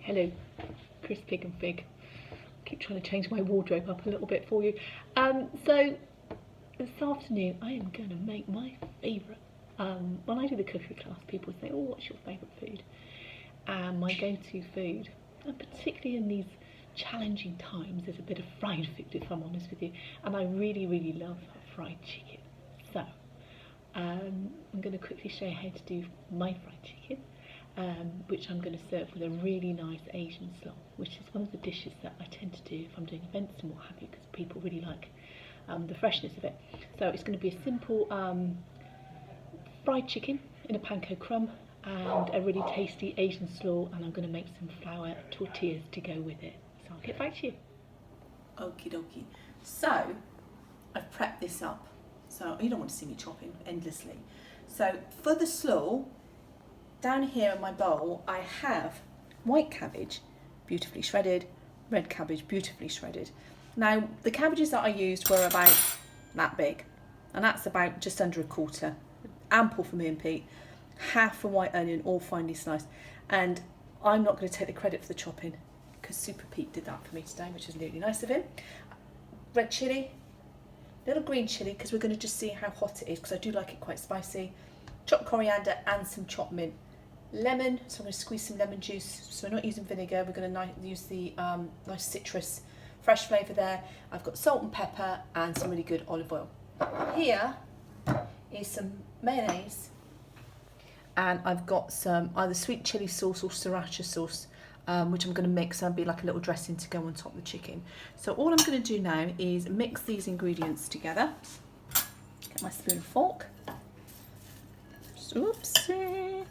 Hello, Chris Pig and Fig. I keep trying to change my wardrobe up a little bit for you. So this afternoon I am going to make my favourite. When I do the cookery class, people say, oh, what's your favourite food? And my go-to food, and particularly in these challenging times, is a bit of fried food, if I'm honest with you. And I really, really love fried chicken. So I'm going to quickly show you how to do my fried chicken. Which I'm going to serve with a really nice Asian slaw, which is one of the dishes that I tend to do if I'm doing events and what have you, because people really like the freshness of it. So it's going to be a simple fried chicken in a panko crumb and a really tasty Asian slaw, and I'm going to make some flour tortillas to go with it. So I'll get back to you. Okie dokie. So I've prepped this up, so you don't want to see me chopping endlessly. So for the slaw, down here in my bowl, I have white cabbage, beautifully shredded, red cabbage, beautifully shredded. Now, the cabbages that I used were about that big, and that's about just under a quarter. Ample for me and Pete. Half a white onion, all finely sliced. And I'm not going to take the credit for the chopping, because Super Pete did that for me today, which is really nice of him. Red chilli, little green chilli, because we're going to just see how hot it is, because I do like it quite spicy. Chopped coriander and some chopped mint. Lemon, so I'm going to squeeze some lemon juice. So we're not using vinegar, we're going to use the nice citrus, fresh flavour there. I've got salt and pepper and some really good olive oil. Here is some mayonnaise, and I've got some either sweet chilli sauce or sriracha sauce, which I'm going to mix and be like a little dressing to go on top of the chicken. So all I'm going to do now is mix these ingredients together. Get my spoon and fork. Oopsie.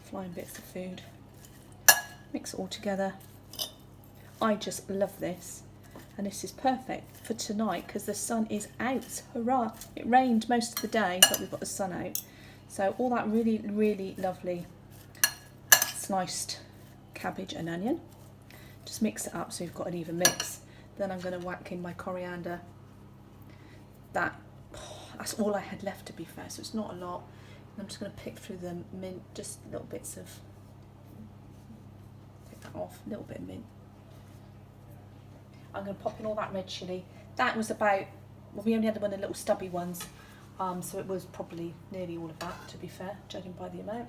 Flying bits of food. Mix it all together. I just love this, and this is perfect for tonight because the sun is out. Hurrah! It rained most of the day, but we've got the sun out. So all that really, really lovely sliced cabbage and onion. Just mix it up so you've got an even mix. Then I'm going to whack in my coriander. That's all I had left, to be fair, so it's not a lot. I'm just going to pick through the mint, just little bits of, take that off, a little bit of mint. I'm going to pop in all that red chilli. That was about, well, we only had one of the little stubby ones, so it was probably nearly all of that, to be fair, judging by the amount.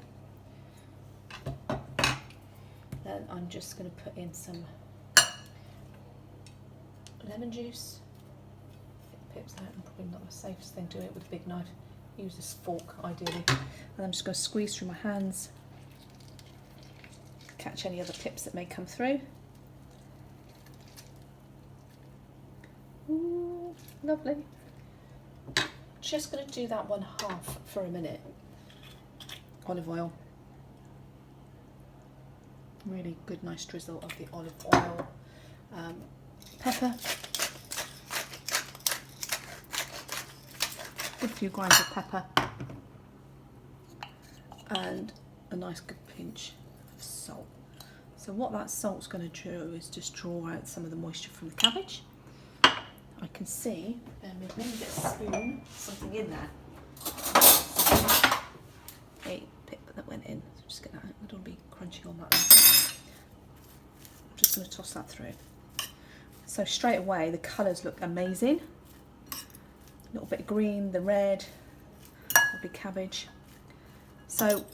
Then I'm just going to put in some lemon juice. Get the pips out, and probably not the safest thing to do it with a big knife. Use this fork ideally, and I'm just going to squeeze through my hands, catch any other pips that may come through. Ooh, lovely. Just going to do that 1/2 for a minute. Olive oil, really good nice drizzle of the olive oil. Pepper, a few grinds of pepper, and a nice good pinch of salt. So what that salt's going to do is just draw out some of the moisture from the cabbage. I can see, maybe get a spoon, something in there. A pip that went in, so just get that out. I don't be crunching on that. I'm just going to toss that through. So straight away the colours look amazing. A little bit of green, the red, lovely cabbage. So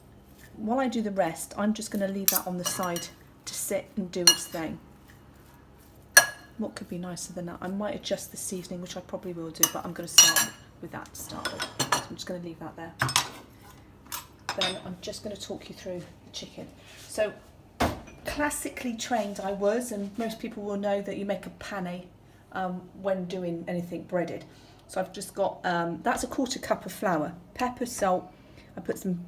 while I do the rest, I'm just going to leave that on the side to sit and do its thing. What could be nicer than that? I might adjust the seasoning, which I probably will do, but I'm going to start with that to start with. So I'm just going to leave that there. Then I'm just going to talk you through the chicken. So classically trained I was, and most people will know that you make a pane when doing anything breaded. So I've just got, that's a 1/4 cup of flour, pepper, salt. I put some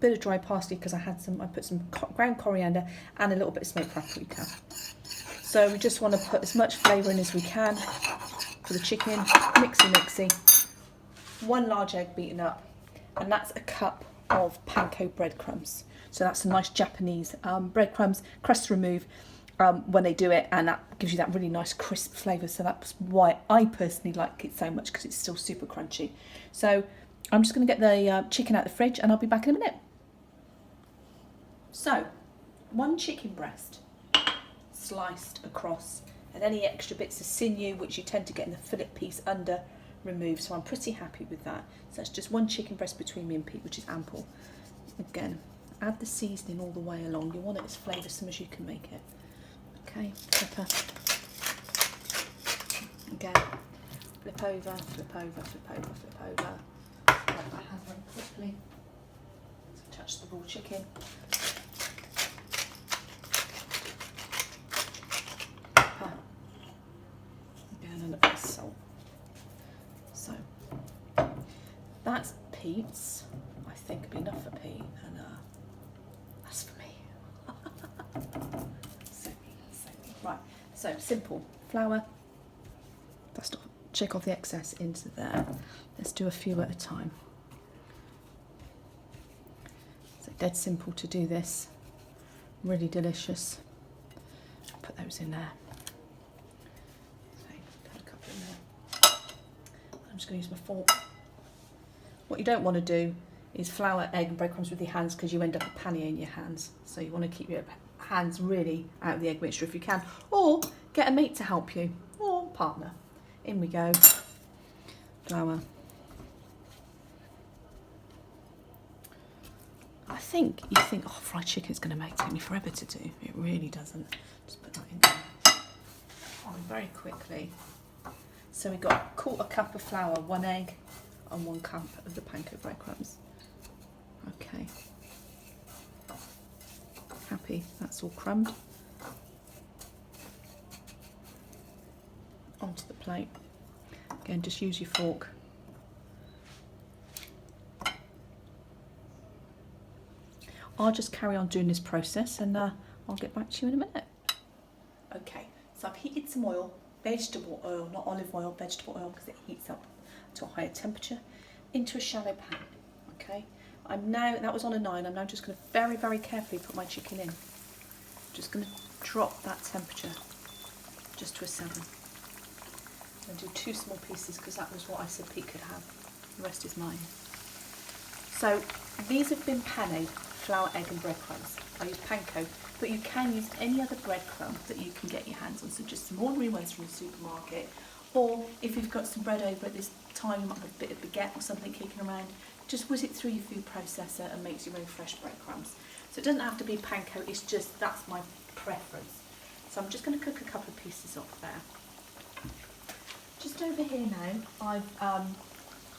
bit of dry parsley because I put some ground coriander and a little bit of smoked paprika. So we just want to put as much flavour in as we can for the chicken, mixy. 1 large egg beaten up, and that's a cup of panko breadcrumbs. So that's some nice Japanese breadcrumbs, crust remove when they do it, and that gives you that really nice crisp flavour. So that's why I personally like it so much, because it's still super crunchy. So I'm just going to get the chicken out of the fridge, and I'll be back in a minute. So 1 chicken breast, sliced across, and any extra bits of sinew which you tend to get in the fillet piece under, removed. So I'm pretty happy with that. So that's just one chicken breast between me and Pete, which is ample. Again, add the seasoning all the way along. You want it as flavoursome as you can make it. Okay, pepper. Again, flip over, flip over, flip over, flip over. Wipe my hand very quickly. So touch the raw chicken. Pepper. Again, a little bit of salt. So that's Pete's. I think it'll be enough for Pete, and that's for me. So me. Right. So simple. Flour. Dust off, check off the excess into there. Let's do a few at a time. So dead simple to do this. Really delicious. Put those in there. So put a couple in there. I'm just going to use my fork. What you don't want to do is flour, egg and breadcrumbs with your hands, because you end up with pannier in your hands. So you want to keep your hands really out of the egg mixture if you can, or get a mate to help you, or partner. In we go. Flour. I think you think, oh, fried chicken's going to take me forever to do. It really doesn't. Just put that in there. Oh, very quickly. So we've got 1/4 cup of flour, 1 egg, and 1 cup of the panko breadcrumbs. Okay. Happy, that's all crumbed. Onto the plate. Again, just use your fork. I'll just carry on doing this process, and I'll get back to you in a minute. Okay, so I've heated some oil, vegetable oil, not olive oil, vegetable oil, because it heats up to a higher temperature, into a shallow pan. Okay, that was on a 9, I'm now just going to very, very carefully put my chicken in. Just going to drop that temperature just to a 7. I'm going to do 2 small pieces because that was what I said Pete could have. The rest is mine. So these have been panéed, flour, egg and breadcrumbs. I use panko, but you can use any other breadcrumb that you can get your hands on. So just some ordinary ones from the supermarket, or if you've got some bread over at this time, you might have a bit of baguette or something kicking around, just whiz it through your food processor and makes your own fresh breadcrumbs. So it doesn't have to be panko, it's just that's my preference. So I'm just going to cook a couple of pieces off there. Just over here now, I've a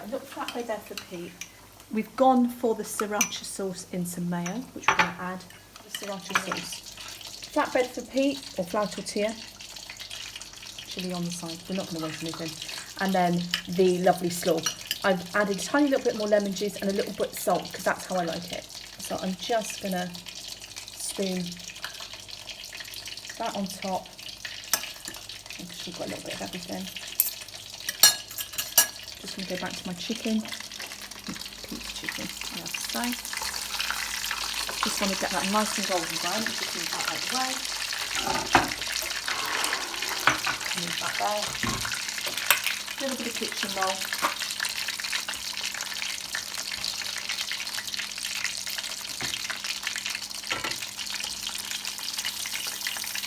little flatbread there for Pete. We've gone for the sriracha sauce in some mayo, which we're going to add the sriracha sauce. Flatbread for Pete, or flour tortilla. Chilli on the side, we're not going to waste anything. And then the lovely slaw. I've added a tiny little bit more lemon juice and a little bit of salt, because that's how I like it. So I'm just going to spoon that on top. Make sure I've got a little bit of everything. Just going to go back to my chicken. Pete's chicken, so. Just want to get that nice and golden brown. Just move that out of the way. Move that there. A little bit of kitchen roll.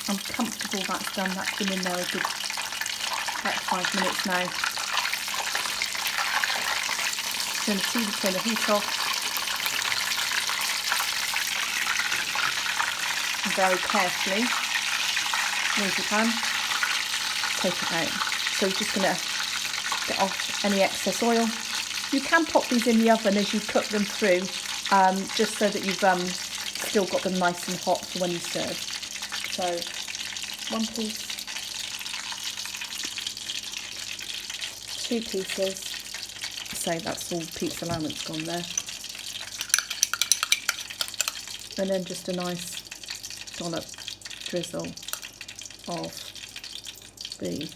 I'm comfortable that's done. That's been in there a good about 5 minutes now. Going to see the turn the heat off. And very carefully, move the pan, take it out. So we're just going to get off any excess oil. You can pop these in the oven as you cook them through, just so that you've still got them nice and hot for when you serve. So 1 piece, 2 pieces. So that's all Pete's allowance gone there. And then just a nice dollop drizzle of the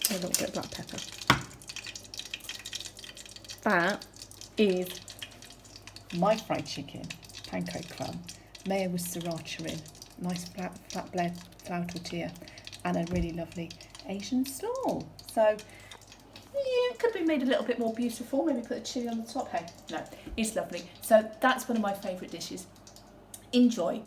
a little bit of black pepper. That is my fried chicken, panko crumb, mayo with sriracha in, nice flat flour tortilla, and a really lovely Asian slaw. So yeah, it could be made a little bit more beautiful. Maybe put a chilli on the top. Hey, no, it's lovely. So that's one of my favourite dishes. Enjoy.